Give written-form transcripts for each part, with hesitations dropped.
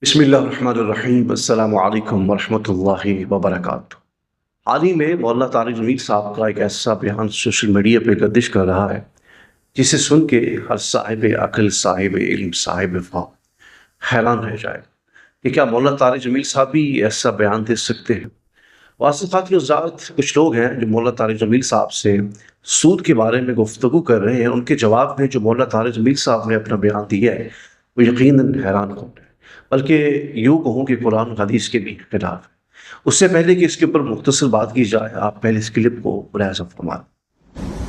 بسم اللہ الرحمن الرحیم السلام علیکم ورحمۃ اللہ وبرکاتہ۔ حال ہی میں مولانا طارق جمیل صاحب کا ایک ایسا بیان سوشل میڈیا پہ گردش کر رہا ہے جسے سن کے ہر صاحب عقل، صاحب علم، صاحب فہم حیران رہ جائے کہ کیا مولانا طارق جمیل صاحب بھی ایسا بیان دے سکتے ہیں؟ واصف خاطر ذات کچھ لوگ ہیں جو مولانا طارق جمیل صاحب سے سود کے بارے میں گفتگو کر رہے ہیں، ان کے جواب میں جو مولانا طارق جمیل صاحب نے اپنا بیان دیا ہے وہ یقیناً حیران کن ہے، بلکہ یوں کہوں کہ قرآن و حدیث کے بھی خلاف ہے۔ اس سے پہلے کہ اس کے اوپر مختصر بات کی جائے، آپ پہلے اس کلپ کو ملاحظہ فرمائیں۔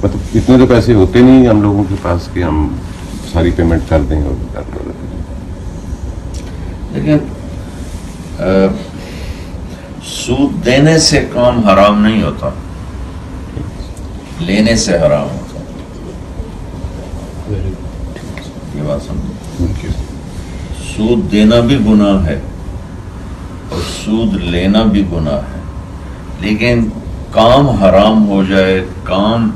مطلب اتنے تو پیسے ہوتے نہیں ہم لوگوں کے پاس کہ ہم ساری پیمنٹ کر دیں اور لیکن سود دینے سے کام حرام نہیں ہوتا، لینے سے حرام ہوتا۔ یہ بات سمجھو، سود دینا بھی گناہ ہے اور سود لینا بھی گناہ ہے، لیکن کام حرام ہو جائے، کام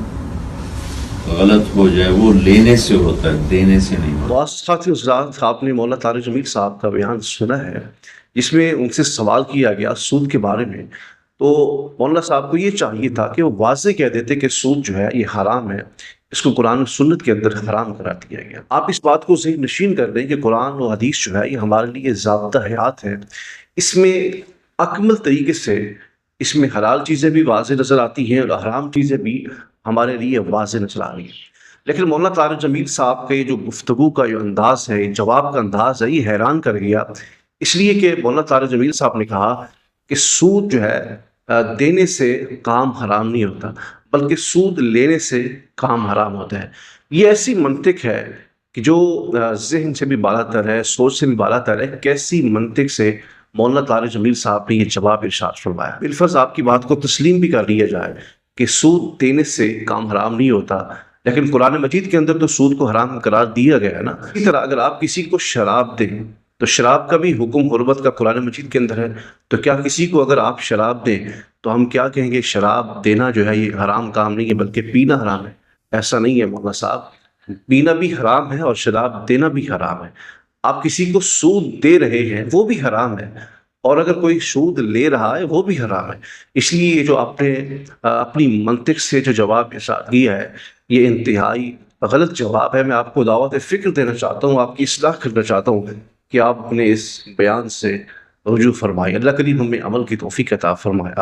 غلط ہو جائے، وہ لینے سے ہوتا ہے، دینے سے نہیں ہوتا۔ ساتھی حضرات، آپ نے مولانا طارق جمیل صاحب کا بیان سنا ہے جس میں ان سے سوال کیا گیا سود کے بارے میں، تو مولانا صاحب کو یہ چاہیے تھا کہ وہ واضح کہہ دیتے کہ سود جو ہے یہ حرام ہے، اس کو قرآن و سنت کے اندر حرام قرار دیا گیا۔ آپ اس بات کو ذہن نشین کر دیں کہ قرآن و حدیث جو ہے یہ ہمارے لیے ضابطہ حیات ہے، اس میں اکمل طریقے سے اس میں حلال چیزیں بھی واضح نظر آتی ہیں اور حرام چیزیں بھی ہمارے لیے واضح نظر آ رہی ہیں۔ لیکن مولانا طارق جمیل صاحب کا یہ جو گفتگو کا جو انداز ہے، جواب کا انداز ہے، یہ حیران کر گیا، اس لیے کہ مولانا طارق جمیل صاحب نے کہا کہ سود جو ہے دینے سے کام حرام نہیں ہوتا، بلکہ سود لینے سے کام حرام ہوتا ہے۔ یہ ایسی منطق ہے کہ جو ذہن سے بھی بالا تر ہے، سوچ سے بھی بالا تر ہے۔ کیسی منطق سے مولانا طارق جمیل صاحب نے یہ جواب ارشاد فرمایا؟ بالفرض آپ کی بات کو تسلیم بھی کر لیا جائے کہ سود دینے سے کام حرام نہیں ہوتا، لیکن قرآن مجید کے اندر تو سود کو حرام قرار دیا گیا ہے نا۔ اسی طرح اگر آپ کسی کو شراب دیں تو شراب کا بھی حکم حرمت کا قرآن مجید کے اندر ہے، تو کیا کسی کو اگر آپ شراب دیں تو ہم کیا کہیں گے شراب دینا جو ہے یہ حرام کام نہیں ہے بلکہ پینا حرام ہے؟ ایسا نہیں ہے مولانا صاحب، پینا بھی حرام ہے اور شراب دینا بھی حرام ہے۔ آپ کسی کو سود دے رہے ہیں وہ بھی حرام ہے، اور اگر کوئی سود لے رہا ہے وہ بھی حرام ہے۔ اس لیے جو آپ نے اپنی منطق سے جو جواب ارشاد کیا ہے یہ انتہائی غلط جواب ہے۔ میں آپ کو دعوت فکر دینا چاہتا ہوں، آپ کی اصلاح کرنا چاہتا ہوں کہ آپ اپنے اس بیان سے رجوع فرمائیں۔ اللہ کریم ہمیں عمل کی توفیق عطا فرمائے۔